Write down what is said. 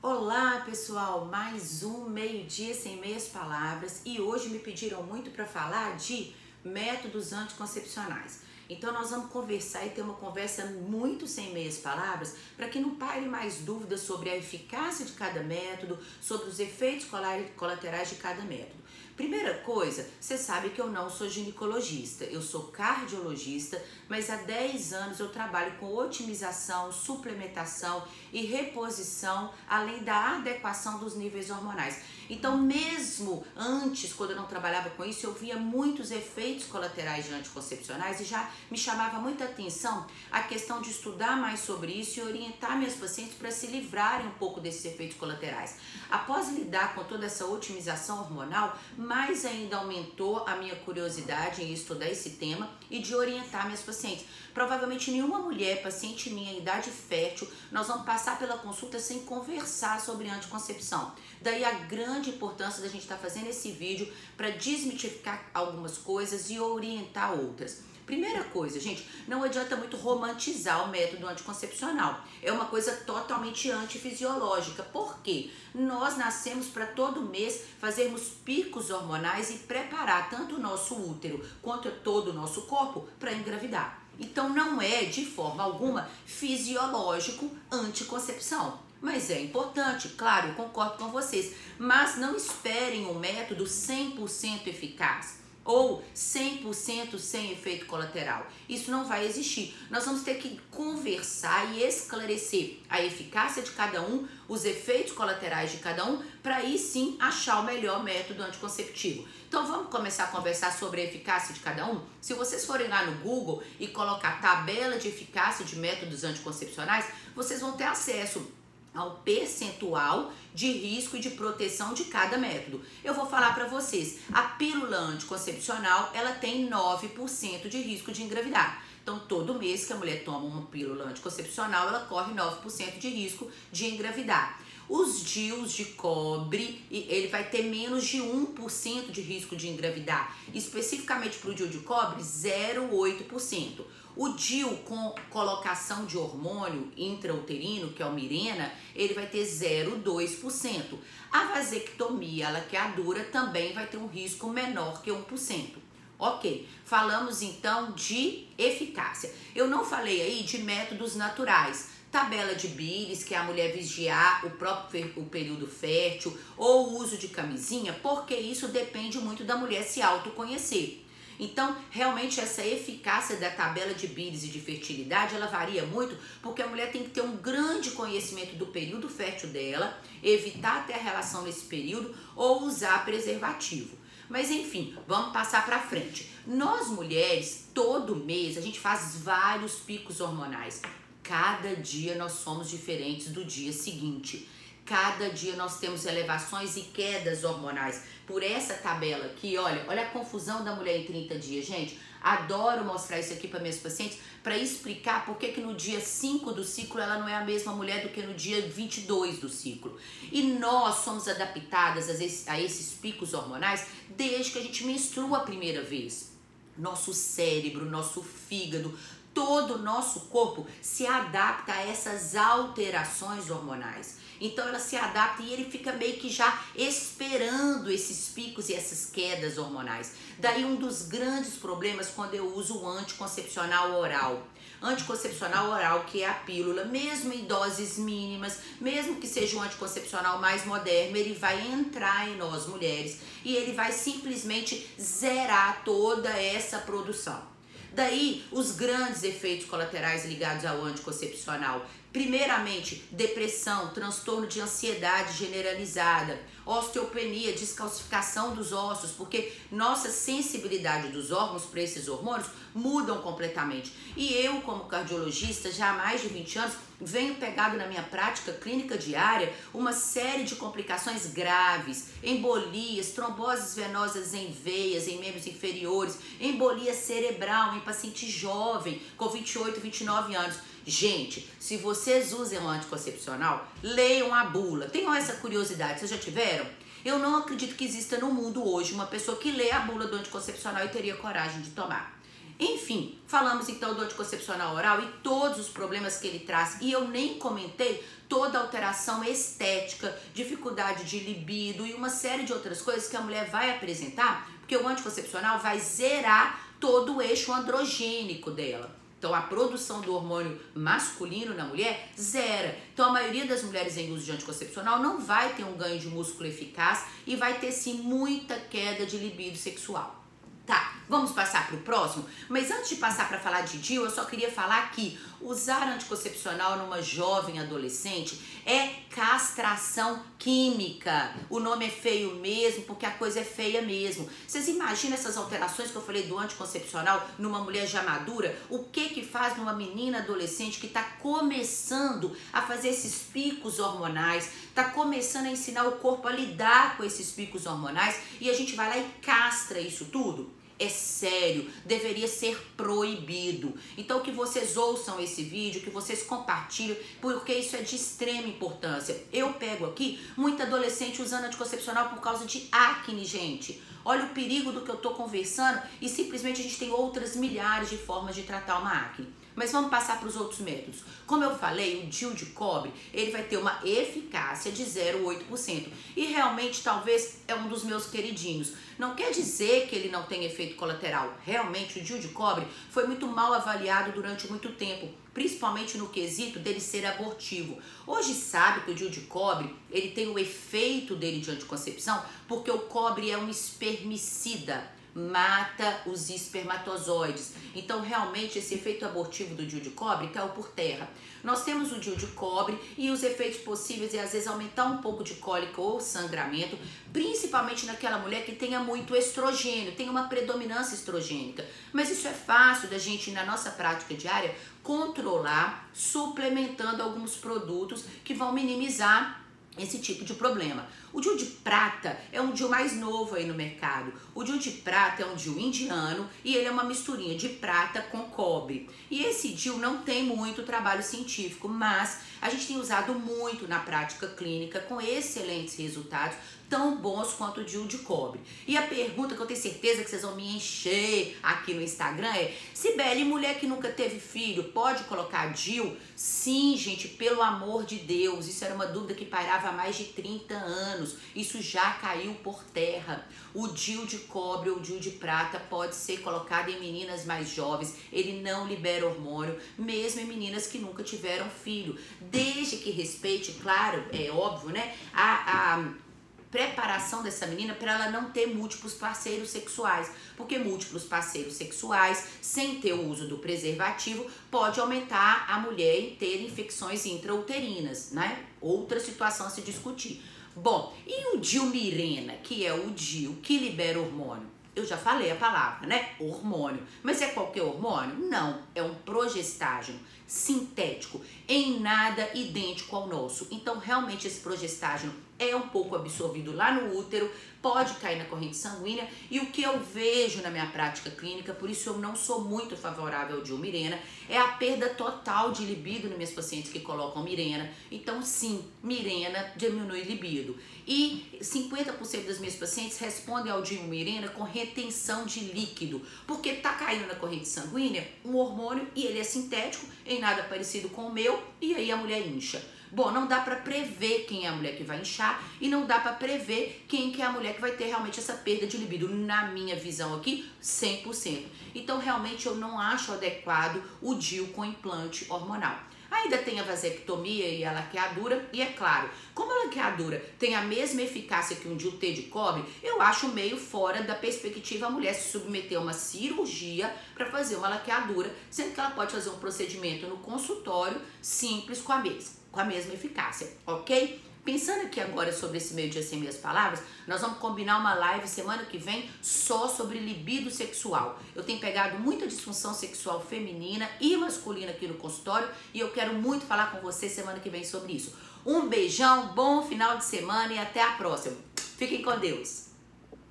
Olá pessoal, mais um meio-dia sem meias palavras e hoje me pediram muito para falar de métodos anticoncepcionais. Então nós vamos conversar e ter uma conversa muito sem meias palavras para que não pare mais dúvidas sobre a eficácia de cada método, sobre os efeitos colaterais de cada método. Primeira coisa, você sabe que eu não sou ginecologista, eu sou cardiologista, mas há 10 anos eu trabalho com otimização, suplementação e reposição, além da adequação dos níveis hormonais. Então, mesmo antes, quando eu não trabalhava com isso, eu via muitos efeitos colaterais de anticoncepcionais e já me chamava muita atenção a questão de estudar mais sobre isso e orientar meus pacientes para se livrarem um pouco desses efeitos colaterais. Após lidar com toda essa otimização hormonal, mais ainda aumentou a minha curiosidade em estudar esse tema e de orientar meus pacientes. Provavelmente nenhuma mulher, paciente minha em idade fértil, nós vamos passar pela consulta sem conversar sobre anticoncepção. Daí a grande importância da gente estar fazendo esse vídeo para desmitificar algumas coisas e orientar outras. Primeira coisa, gente, não adianta muito romantizar o método anticoncepcional. É uma coisa totalmente antifisiológica. Por quê? Nós nascemos para todo mês fazermos picos hormonais e preparar tanto o nosso útero quanto todo o nosso corpo para engravidar. Então não é de forma alguma fisiológico anticoncepção. Mas é importante, claro, eu concordo com vocês, mas não esperem um método 100% eficaz ou 100% sem efeito colateral. Isso não vai existir. Nós vamos ter que conversar e esclarecer a eficácia de cada um, os efeitos colaterais de cada um, para aí sim achar o melhor método anticonceptivo. Então vamos começar a conversar sobre a eficácia de cada um? Se vocês forem lá no Google e colocar tabela de eficácia de métodos anticoncepcionais, vocês vão ter acesso ao percentual de risco e de proteção de cada método. Eu vou falar para vocês, a pílula anticoncepcional, ela tem 9% de risco de engravidar. Então, todo mês que a mulher toma uma pílula anticoncepcional, ela corre 9% de risco de engravidar. Os DIUs de cobre, ele vai ter menos de 1% de risco de engravidar. Especificamente para o DIU de cobre, 0,8%. O DIU com colocação de hormônio intrauterino, que é o Mirena, ele vai ter 0,2%. A vasectomia, a laqueadura, também vai ter um risco menor que 1%. Ok, falamos então de eficácia. Eu não falei aí de métodos naturais. Tabela de Billys, que é a mulher vigiar o período fértil, ou o uso de camisinha, porque isso depende muito da mulher se autoconhecer. Então, realmente, essa eficácia da tabela de Billys e de fertilidade, ela varia muito, porque a mulher tem que ter um grande conhecimento do período fértil dela, evitar ter a relação nesse período, ou usar preservativo. Mas enfim, vamos passar para frente. Nós mulheres, todo mês, a gente faz vários picos hormonais. Cada dia nós somos diferentes do dia seguinte. Cada dia nós temos elevações e quedas hormonais. Por essa tabela aqui, olha a confusão da mulher em 30 dias, gente. Adoro mostrar isso aqui para meus pacientes para explicar por que no dia 5 do ciclo ela não é a mesma mulher do que no dia 22 do ciclo. E nós somos adaptadas a esses picos hormonais desde que a gente menstrua a primeira vez. Nosso cérebro, nosso fígado, todo o nosso corpo se adapta a essas alterações hormonais. Então ela se adapta e ele fica meio que já esperando esses picos e essas quedas hormonais. Daí um dos grandes problemas quando eu uso o anticoncepcional oral. Anticoncepcional oral, que é a pílula, mesmo em doses mínimas, mesmo que seja um anticoncepcional mais moderno, ele vai entrar em nós mulheres e ele vai simplesmente zerar toda essa produção. Daí, os grandes efeitos colaterais ligados ao anticoncepcional. Primeiramente, depressão, transtorno de ansiedade generalizada, osteopenia, descalcificação dos ossos, porque nossa sensibilidade dos órgãos para esses hormônios mudam completamente. E eu, como cardiologista, já há mais de 20 anos, venho pegado na minha prática clínica diária uma série de complicações graves, embolias, tromboses venosas em veias, em membros inferiores, embolia cerebral em paciente jovem com 28, 29 anos. Gente, se vocês usam anticoncepcional, leiam a bula. Tenham essa curiosidade, vocês já tiveram? Eu não acredito que exista no mundo hoje uma pessoa que lê a bula do anticoncepcional e teria coragem de tomar. Enfim, falamos então do anticoncepcional oral e todos os problemas que ele traz. E eu nem comentei toda a alteração estética, dificuldade de libido e uma série de outras coisas que a mulher vai apresentar, porque o anticoncepcional vai zerar todo o eixo androgênico dela. Então, a produção do hormônio masculino na mulher zera. Então, a maioria das mulheres em uso de anticoncepcional não vai ter um ganho de músculo eficaz e vai ter, sim, muita queda de libido sexual. Tá, vamos passar para o próximo? Mas antes de passar para falar de DIU, eu só queria falar que usar anticoncepcional numa jovem adolescente é castração química. O nome é feio mesmo, porque a coisa é feia mesmo. Vocês imaginam essas alterações que eu falei do anticoncepcional numa mulher já madura? O que faz numa menina adolescente que está começando a fazer esses picos hormonais, está começando a ensinar o corpo a lidar com esses picos hormonais e a gente vai lá e castra isso tudo? É sério, deveria ser proibido. Então que vocês ouçam esse vídeo, que vocês compartilhem, porque isso é de extrema importância. Eu pego aqui muita adolescente usando anticoncepcional por causa de acne, gente. Olha o perigo do que eu tô conversando e simplesmente a gente tem outras milhares de formas de tratar uma acne. Mas vamos passar para os outros métodos. Como eu falei, o DIU de cobre, ele vai ter uma eficácia de 0,8%. E realmente, talvez, é um dos meus queridinhos. Não quer dizer que ele não tem efeito colateral. Realmente, o DIU de cobre foi muito mal avaliado durante muito tempo, principalmente no quesito dele ser abortivo. Hoje sabe que o DIU de cobre, ele tem o efeito dele de anticoncepção, porque o cobre é um espermicida. Mata os espermatozoides. Então, realmente, esse efeito abortivo do DIU de cobre caiu por terra. Nós temos o DIU de cobre e os efeitos possíveis é, às vezes, aumentar um pouco de cólica ou sangramento, principalmente naquela mulher que tenha muito estrogênio, tem uma predominância estrogênica. Mas isso é fácil da gente, na nossa prática diária, controlar, suplementando alguns produtos que vão minimizar esse tipo de problema. O DIU de prata é um DIU mais novo aí no mercado. O DIU de prata é um DIU indiano e ele é uma misturinha de prata com cobre. E esse DIU não tem muito trabalho científico, mas a gente tem usado muito na prática clínica com excelentes resultados, tão bons quanto o DIU de cobre. E a pergunta que eu tenho certeza que vocês vão me encher aqui no Instagram é: Sibeli, mulher que nunca teve filho, pode colocar DIU? Sim, gente, pelo amor de Deus. Isso era uma dúvida que pairava há mais de 30 anos. Isso já caiu por terra. O DIU de cobre ou DIU de prata pode ser colocado em meninas mais jovens. Ele não libera hormônio, mesmo em meninas que nunca tiveram filho. Desde que respeite, claro, é óbvio, né? A preparação dessa menina para ela não ter múltiplos parceiros sexuais, porque múltiplos parceiros sexuais sem ter o uso do preservativo pode aumentar a mulher em ter infecções intrauterinas, né? Outra situação a se discutir. Bom, e o DIU Mirena, que é o DIU que libera hormônio? Eu já falei a palavra, né? Hormônio. Mas é qualquer hormônio? Não, é um progestágeno sintético, em nada idêntico ao nosso. Então, realmente, esse progestágeno é um pouco absorvido lá no útero, pode cair na corrente sanguínea, e o que eu vejo na minha prática clínica, por isso eu não sou muito favorável ao DIU Mirena, é a perda total de libido nas minhas pacientes que colocam Mirena. Então, sim, Mirena diminui libido. E 50% das minhas pacientes respondem ao DIU Mirena com retenção de líquido, porque tá caindo na corrente sanguínea um hormônio e ele é sintético, em nada parecido com o meu, e aí a mulher incha. Bom, não dá para prever quem é a mulher que vai inchar e não dá para prever quem que é a mulher que vai ter realmente essa perda de libido. Na minha visão aqui, 100%. Então, realmente, eu não acho adequado o DIU com implante hormonal. Ainda tem a vasectomia e a laqueadura, e é claro, como a laqueadura tem a mesma eficácia que um DIU T de cobre, eu acho meio fora da perspectiva a mulher se submeter a uma cirurgia para fazer uma laqueadura, sendo que ela pode fazer um procedimento no consultório simples com a mesma eficácia, ok? Pensando aqui agora sobre esse meio dia sem meias palavras, nós vamos combinar uma live semana que vem só sobre libido sexual. Eu tenho pegado muita disfunção sexual feminina e masculina aqui no consultório e eu quero muito falar com você semana que vem sobre isso. Um beijão, bom final de semana e até a próxima. Fiquem com Deus.